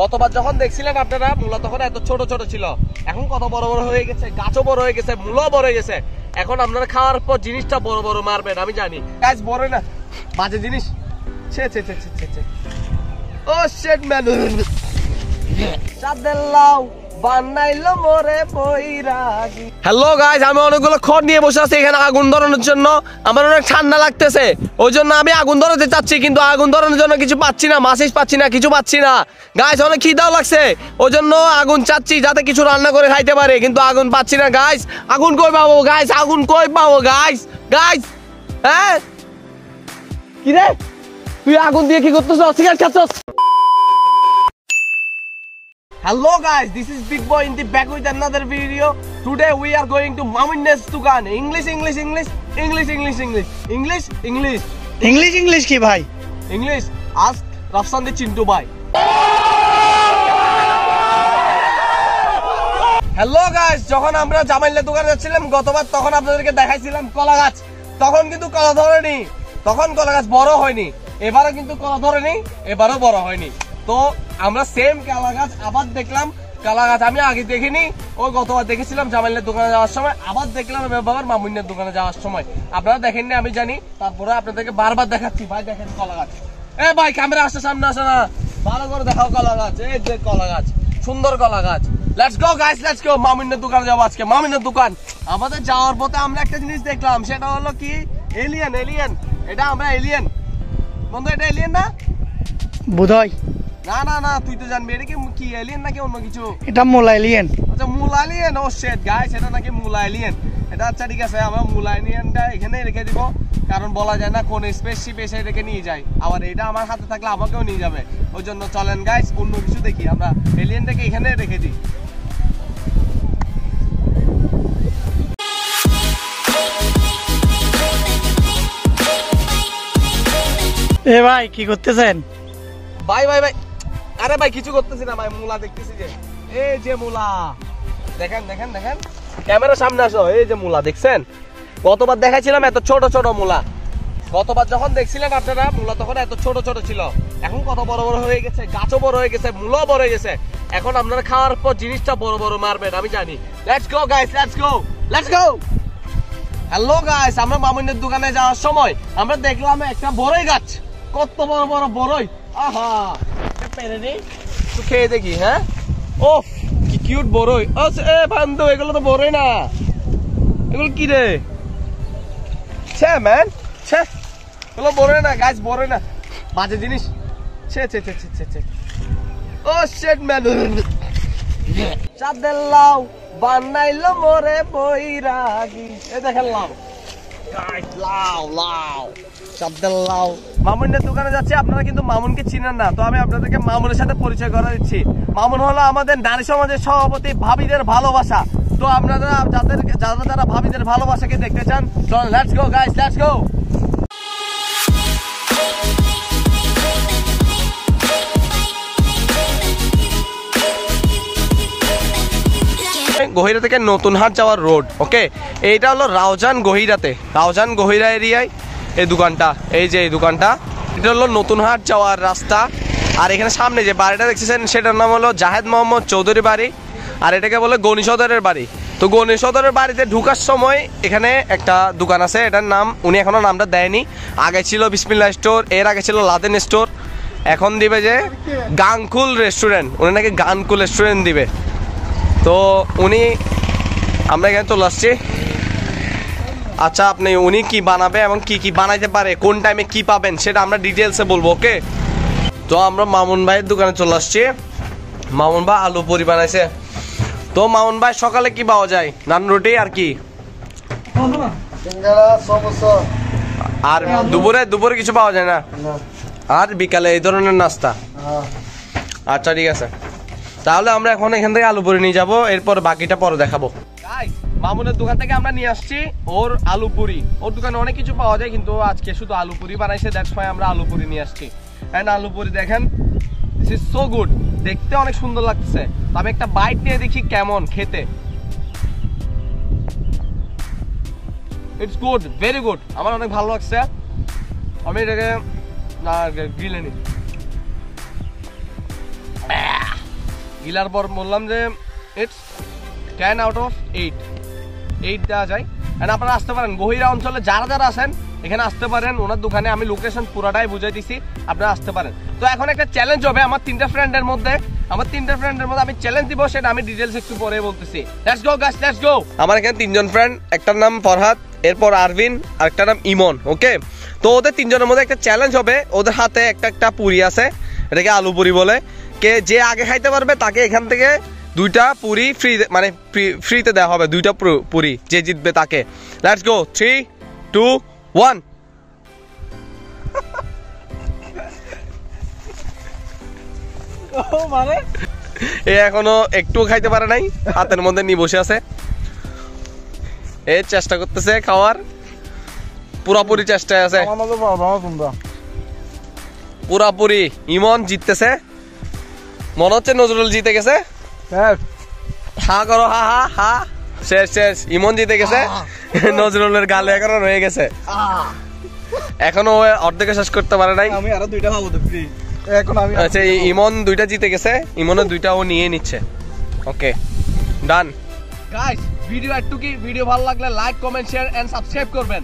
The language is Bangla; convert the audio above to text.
গতবার যখন দেখছিলেন আপনারা মূলা তখন এত ছোট ছোট ছিল, এখন কত বড় বড় হয়ে গেছে, গাছও বড় হয়ে গেছে, মূলাও বড় হয়ে গেছে। এখন আপনারা খাওয়ার পর জিনিসটা বড় বড় মারবেন আমি জানি, গাছ বড় না বাজে জিনিস। ছে ছে ছে ছে ছে ও শিট ম্যান, চাঁদের লাউ বানাইলো মোরে বৈরাগী। হ্যালো গাইস, আমি অনেকগুলো খড় নিয়ে বসে আছি এখানে আগুন ধরানোর জন্য। আমার অনেক ঠান্ডা লাগতেছে, ওই জন্য আমি আগুন ধরাতে চাচ্ছি, কিন্তু আগুন ধরানোর জন্য কিছু পাচ্ছি না, মাছিস পাচ্ছি না, কিছু পাচ্ছি না। গাইস অনেক খিদাও লাগছে, ওই জন্য আগুন চাচ্ছি যাতে কিছু রান্না করে খাইতে পারে, কিন্তু আগুন পাচ্ছি না। গাইস আগুন কই পাবো? গাইস আগুন কই পাবো? গাইস গাইস হ্যাঁ কি রে, তুই আগুন দিয়ে কি করতেছ? Cigarette খাচ্ছস? Hello guys, this is Big Boy in the back with another video. Today we are going to Mamun's dukan. English English English English English English English English English English কি ভাই? English ask Rafsan the Chintu bhai. Hello guys, যখন আমরা জামাইলের দোকানে যাচ্ছিলাম গতবার, তখন আপনাদেরকে দেখাইছিলাম কলা গাছ, তখন কিন্তু কলা ধরেনি, তখন কলা গাছ বড় হয়নি। এবারও কিন্তু কলা ধরেনি, এবারও বড় হয়নি। তো আমরা সেম কলা গাছ আবার দেখলাম। কলা গাছ আমি আগে দেখিনি, ওই গতবার দেখেছিলাম জামাইলের দোকানে যাওয়ার সময়, আবার দেখলাম বাবার মামুনের দোকানে যাওয়ার সময়। আপনারা দেখেননি আমি জানি, তারপরে আপনাদেরকে বারবার দেখাচ্ছি। ভাই দেখেন কলা গাছ, এ ভাই ক্যামেরা আসছে, সামনে আসে না, ভালো করে দেখাও কলা গাছ। এই যে কলা গাছ, সুন্দর কলা গাছ। Let's go guys, let's go. মামুনের দোকানে যাবো আজকে, মামুনের দোকান। আমাদের যাওয়ার পথে আমরা একটা জিনিস দেখলাম, সেটা হলো কি এলিয়েন। এলিয়েন, এটা আমরা এলিয়েন বন্ধু, এটা এলিয়েন না বোধহয়। না না না, তুই তো জানবি এটা কি এলিয়েন নাকি অন্য কিছু। এটা মুলা এলিয়েন। আচ্ছা মুলা এলিয়েন, ও শিট গাইস, এটা নাকি মুলা এলিয়েন। এটা আচ্ছা ঠিক আছে, আমরা মুলা এলিয়েনটা এখানে রেখে দিব, কারণ বলা যায় না কোন স্পেসশিপ এসে রেখে নিয়ে যায়, আবার এটা আমার হাতে থাকলে আমাকেও নিয়ে যাবে। ওই জন্য চলেন গাইস অন্য কিছু দেখি, আমরা এলিয়েনটাকে এখানে রেখে দিই। এ ভাই কি করতেছেন? ভাই ভাই ভাই, আরে ভাই কিছু করতেছি না ভাই, মুলা দেখতেছি যে, এই যে মুলা দেখেন দেখেন দেখেন, ক্যামেরার সামনে আসো। এই যে মুলা দেখছেন, গতবার দেখাইছিলাম এত ছোট ছোট মুলা। গতবার যখন দেখছিলেন আপনারা মুলা তখন এত ছোট ছোট ছিল, এখন কত বড় বড় হয়ে গেছে, গাছও বড় হয়ে গেছে, মূলাও বড় হয়ে গেছে। এখন আপনারা খাওয়ার পর জিনিসটা বড় বড় মারবেন আমি জানি। Let's go guys, let's go, let's go. Hello guys, আমরা মামুনের দোকানে যাওয়ার সময় আমরা দেখলাম একটা বড়ই গাছ, কত বড় বড় বড়ই, আহা পেরে নেই তো খেয়ে দেখি। হ্যাঁ ও কি কিউট বড়ই। এ বান্ধব, এগুলো তো বড়ই না, এগুলো কি রে? ছে ম্যান, ছে এগুলো বড়ই না, গাছ বড়ই না, বাজে জিনিস। ছে ছে ছে ছে ছে ও শিট ম্যান, চাঁদের লাউ বানাইলো মোরে বৈরাগী। এ দেখেন লাউ গাইস, লাউ লাউ চাঁদের লাউ। মামুনের দোকানে যাচ্ছে, আপনারা কিন্তু মামুনকে চিনেন না, তো আমি আপনাদেরকে মামুনের সাথে পরিচয় করে দিচ্ছি। মামুন হলো আমাদের নারী সমাজের সভাপতি, ভাবিদের ভালোবাসা। তো আপনারা যারা ভাবিদের ভালোবাসাকে দেখতে চান, চল let's go guys, let's go. Gohira থেকে নতুন হাট যাওয়ার রোড, ওকে। এইটা হলো রাউজান গহিরাতে, রাউজান গহিরা এরিয়ায় এই দোকানটা, এই যে এই দোকানটা, এটা হলো নতুন হাট যাওয়ার রাস্তা। আর এখানে সামনে যে বাড়িটা দেখছেন সেটার নাম হলো জাহেদ মোহাম্মদ চৌধুরী বাড়ি, আর এটাকে বলে গনি সদরের বাড়ি। তো গনি সদরের বাড়িতে ঢুকার সময় এখানে একটা দোকান আছে, এটার নাম উনি এখনো নামটা দেয়নি। আগে ছিল বিসমিল্লাহ স্টোর, এর আগে ছিল লাদেন স্টোর, এখন দিবে যে গানকুল রেস্টুরেন্ট, উনি নাকি গানকুল রেস্টুরেন্ট দিবে। তো উনি, আমরা এখানে চলে আসছি। আচ্ছা আপনি উনি কি বানাবে এবং কি কি বানাইতে পারে, কোন টাইমে কি পাবেন সেটা আমরা ডিটেলসে বলবো, ওকে। তো আমরা মামুন ভাইয়ের দোকানে চলে আসছি। মামুন ভাই আলু পুরি বানাইছে। তো মামুন ভাই সকালে কি পাওয়া যায়? নান রুটি আর কি, আর দুপুরে কিছু পাওয়া যায় না, আর বিকালে এই ধরনের নাস্তা। আচ্ছা ঠিক আছে, তাহলে আমরা এখন এখান থেকে আলু পুরি নিয়ে যাবো, এরপর বাকিটা পরে দেখাবো। মামুনের দোকান থেকে আমরা নিয়ে আসছি ওর আলু পুরি। ওর দোকানে অনেক কিছু পাওয়া যায়, কিন্তু আজকে শুধু আলু পুরি বানাইছে, দ্যাটস ওয়াই আমরা আলু পুরি নিয়ে আসছি। এন্ড আলু পুরি দেখেন, দিস ইজ সো গুড, দেখতে অনেক সুন্দর লাগছে। আমি একটা বাইট নিয়ে দেখি কেমন খেতে। ইটস গুড, ভেরি গুড, আমার অনেক ভালো লাগছে। আমি এটাকে গ্রিলে নিই। গিলার পর বললাম যে ইটস 10 আউট অফ 8 দেওয়া যায়। এন্ড আপনারা আসতে পারেন গহিরা অঞ্চলে যারা যারা আছেন এখানে আসতে পারেন, ওনার দোকানে আমি লোকেশন পুরাটাই বুঝাই দিছি, আপনারা আসতে পারেন। তো এখন একটা চ্যালেঞ্জ হবে আমার তিনটা ফ্রেন্ডের মধ্যে আমি চ্যালেঞ্জ দিব, সেটা আমি ডিটেইলস একটু পরে বলতেছি। Let's go guys, let's go. আমার এখানে তিনজন ফ্রেন্ড, একটার নাম ফরহাদ, এরপর আরভিন, আর একটা নাম ইমন। ওকে, তো ওদের তিনজনের মধ্যে একটা চ্যালেঞ্জ হবে। ওদের হাতে একটা পুরি আছে, এটাকে আলু পুরি বলে। কে যে আগে খাইতে পারবে তাকে এখান থেকে 2টা পুরি ফ্রি, মানে ফ্রিতে দেওয়া হবে 2টা পুরি, যে জিতবে তাকে। Let's go, 3, 2, 1। মানে এ এখনো একটু খাইতে পারে নাই, হাতের মধ্যে নিয়ে বসে আছে। এ চেষ্টা করতেছে খাওয়ার, পুরাপুরি চেষ্টায় আছে, পুরাপুরি। ইমন জিততেছে, মনে হচ্ছে নজরুল জিতে গেছে। হা করো, হা হা হা। শেষ শেষ, ইমন জিতে গেছে। নজরুলের গালে এখনো রয়ে গেছে, এখনো অর্ধেক শেষ করতে পারে নাই। আমি আরো 2টা খাবো তো ফ্রি। এখন আমি আচ্ছা, ইমন 2টা জিতে গেছে, ইমনের 2টা ও নিয়ে নিচ্ছে। ওকে, ডান গাইস। ভিডিও ভালো লাগলে like, comment, share and subscribe করবেন।